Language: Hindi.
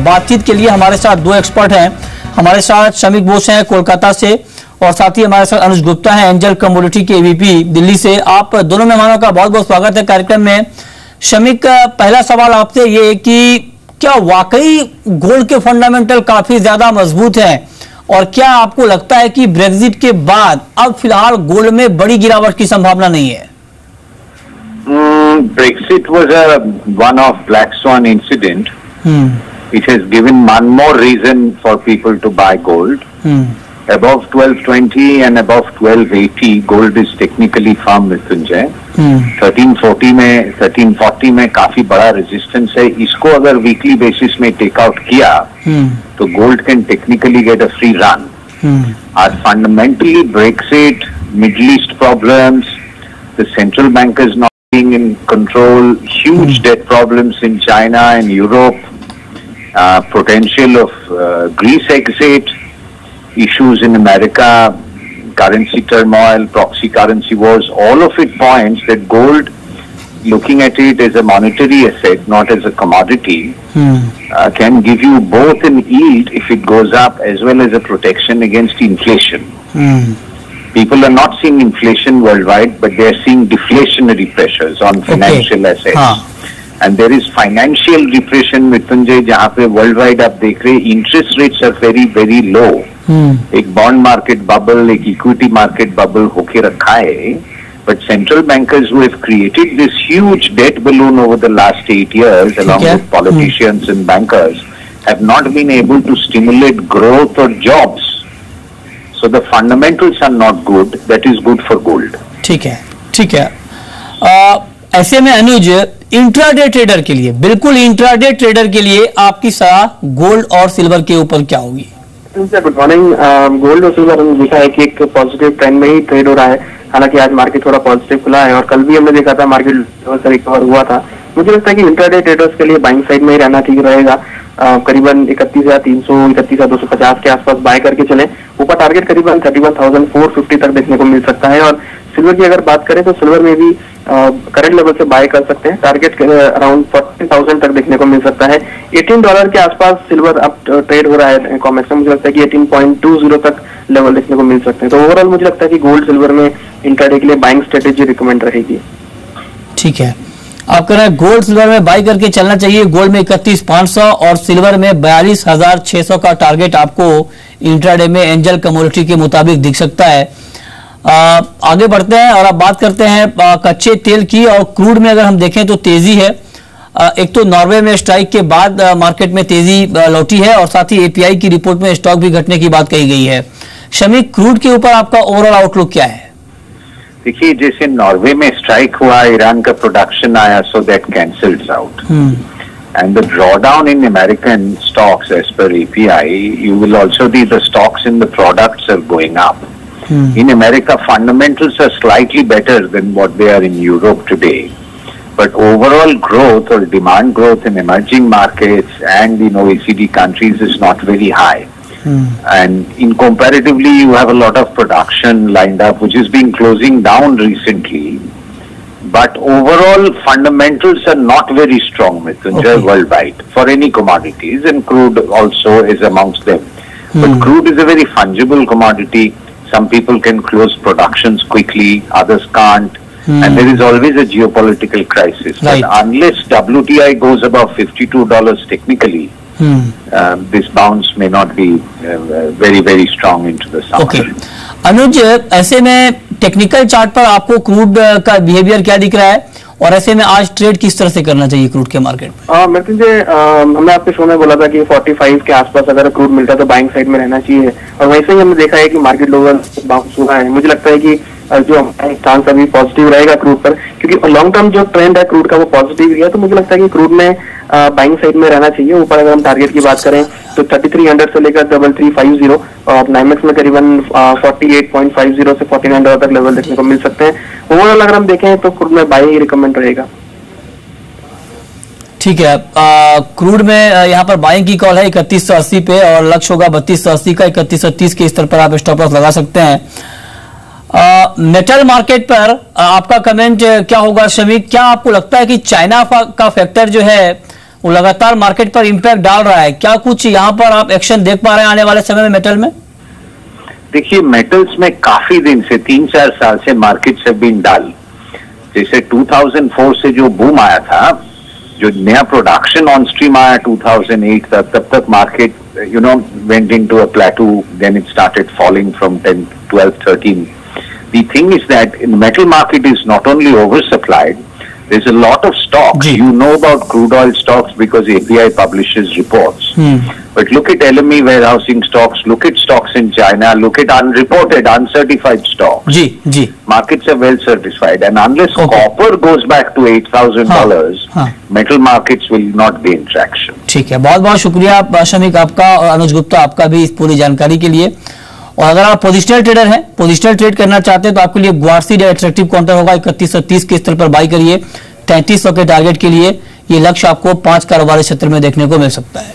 बातचीत के लिए हमारे साथ दो एक्सपर्ट हैं। हमारे साथ शमिक बोस हैं कोलकाता से और साथ ही हमारे साथ अनुज गुप्ता हैं एंजल कमोडिटी के एवीपी दिल्ली से। आप दोनों मेहमानों का बहुत बहुत स्वागत है कार्यक्रम में। शमिक, पहला सवाल आपसे ये है कि क्या वाकई गोल्ड के फंडामेंटल काफी ज्यादा मजबूत हैं और क्या आपको लगता है कि ब्रेक्जिट के बाद अब फिलहाल गोल्ड में बड़ी गिरावट की संभावना नहीं है? Brexit was one of black swan incident. It has given one more reason for people to buy gold. Above 1220 and above 1280, gold is technically firm, Mrityunjay. 1340 में काफी बड़ा रेजिस्टेंस है। इसको अगर वीकली बेसिस में टेक आउट किया तो gold can technically get a free run. आज fundamentally Brexit, Middle East problems, the central bankers not being in control, huge debt problems in China and Europe, potential of Greece exit, issues in America, currency turmoil, proxy currency wars, all of it points that gold, looking at it as a monetary asset, not as a commodity, can give you both an yield if it goes up as well as a protection against inflation. People are not seeing inflation worldwide, but they are seeing deflationary pressures on financial assets. And there is financial depression, Mrityunjay, जहाँ पे worldwide आप देख रहे interest rates are very very low. एक bond market bubble, एक equity market bubble होके रखा है, but central bankers who have created this huge debt balloon over the last 8 years, along with politicians and bankers, have not been able to stimulate growth or jobs. So the fundamentals are not good. That is good for gold. ठीक है, ठीक है। ऐसे में अनुज, इंट्राडे ट्रेडर के लिए, बिल्कुल इंट्राडे ट्रेडर के लिए आपकी सलाह गोल्ड और सिल्वर के ऊपर क्या होगी? Good morning. गोल्ड और सिल्वर हमने देखा है कि एक पॉजिटिव ट्रेंड में ही ट्रेड हो रहा है। हालांकि आज मार्केट थोड़ा पॉजिटिव खुला है और कल भी हमने देखा था मार्केट लेवल से रिकवर हुआ था। मुझे लगता है कि इंट्राडे ट्रेडर्स के लिए बाइंग साइड में ही रहना ठीक रहेगा। करीबन 31,300, 31,250 के आसपास बाय करके चले। ऊपर टारगेट करीबन 31,450 तक देखने को मिल सकता है। और सिल्वर की अगर बात करें तो सिल्वर में भी करंट लेवल से बाय कर सकते हैं। टारगेट अराउंड 40,000 तक देखने को मिल सकता है। $18 के आसपास सिल्वर अब ट्रेड हो रहा है कॉमेक्स में। मुझे लगता है कि 18.20 तक लेवल देखने को मिल सकते हैं। तो ओवरऑल मुझे लगता है कि गोल्ड सिल्वर में इंट्राडे के लिए बाइंग स्ट्रेटेजी रिकमेंड रहेगी। ठीक है, आप कह रहे हैं गोल्ड सिल्वर में बाई करके चलना चाहिए। गोल्ड में 31,500 और सिल्वर में 42,600 का टारगेट आपको इंट्राडे में एंजल कमोडिटी के मुताबिक दिख सकता है। आगे बढ़ते हैं और अब बात करते हैं कच्चे तेल की। और क्रूड में अगर हम देखें तो तेजी है। एक तो नॉर्वे में स्ट्राइक के बाद मार्केट में तेजी लौटी है और साथ ही एपीआई की रिपोर्ट में स्टॉक भी घटने की बात कही गई है। शमिक, क्रूड के ऊपर आपका ओवरऑल आउटलुक क्या है? देखिए, जैसे नॉर्वे में स्ट्राइक हुआ, ईरान का प्रोडक्शन आया, so that cancels out and the drawdown in American stocks as per API, you will also see the stocks in the products are going up. In America, fundamentals are slightly better than what they are in Europe today, but overall growth or demand growth in emerging markets and in OECD countries is not very high. And in comparatively, you have a lot of production lined up, which has been closing down recently. But overall, fundamentals are not very strong, Mrityunjay, worldwide for any commodities, and crude also is amongst them. But crude is a very fungible commodity. Some people can close productions quickly, others can't. And there is always a geopolitical crisis. But unless WTI goes above $52 technically, this bounce may not be very, very strong into the summer. अनुज, ऐसे में टेक्निकल चार्ट पर आपको क्रूड का बिहेवियर क्या दिख रहा है और ऐसे में आज ट्रेड किस तरह से करना चाहिए क्रूड के मार्केट में? मृत्युंजय, हमने आपके शो में बोला था कि 45 के आसपास अगर क्रूड मिलता है तो बाइंग साइड में रहना चाहिए और वैसे ही हमने देखा है कि मार्केट लोअर बाउंस हुआ है। मुझे लगता है कि जो हमारा स्टांस अभी पॉजिटिव रहेगा क्रूड पर, क्योंकि लॉन्ग टर्म जो ट्रेंड है क्रूड का वो पॉजिटिव ही है। तो मुझे लगता है कि क्रूड में बाइंग साइड में रहना चाहिए। ऊपर अगर हम टारगेट की बात करें तो 3300 से लेकर 3350 और नाइमेक्स में करीबन 48.50 से $49 तक लेवल देखने को मिल सकते हैं। ओवरऑल अगर हम देखें तो क्रूड में बाइंग ही रिकमेंड रहेगा। ठीक है, क्रूड में यहाँ पर बाइंग की कॉल है 3180 पे और लक्ष्य होगा 3280 का। 3130 के स्तर पर आप स्टॉप लॉस लगा सकते हैं। मेटल मार्केट पर आपका कमेंट क्या होगा शमिक? क्या आपको लगता है कि चाइना का फैक्टर जो है वो लगातार मार्केट पर इंपैक्ट डाल रहा है। क्या कुछ यहाँ पर आप एक्शन देख पा रहे हैं आने वाले समय में मेटल में? देखिए, मेटल्स में काफी दिन से 3-4 साल से मार्केट्स हैव बीन डल। जैसे 2004 से जो बूम आया था, जो नया प्रोडक्शन ऑन स्ट्रीम आया 2008 तब तक market went into a plateau, then it started falling from 10, 12, 13. The thing is that in the metal market is not only oversupplied, there's a lot of stocks. You know about crude oil stocks because API publishes reports. But look at LME warehousing stocks, look at stocks in China, look at unreported, uncertified stocks. Markets are well certified, and unless copper goes back to $8,000, metal markets will not gain traction. ठीक है, बहुत बहुत शुक्रिया शमिक आपका और अनुज गुप्ता आपका भी इस पूरी जानकारी के लिए। और अगर आप पोजिशनल ट्रेडर हैं, पोजिशनल ट्रेड करना चाहते हैं तो आपके लिए ग्वारसी डे एट्रैक्टिव काउंटर होगा। 3130 के स्तर पर बाई करिए। 3300 के टारगेट के लिए ये लक्ष्य आपको 5 कारोबारी क्षेत्र में देखने को मिल सकता है।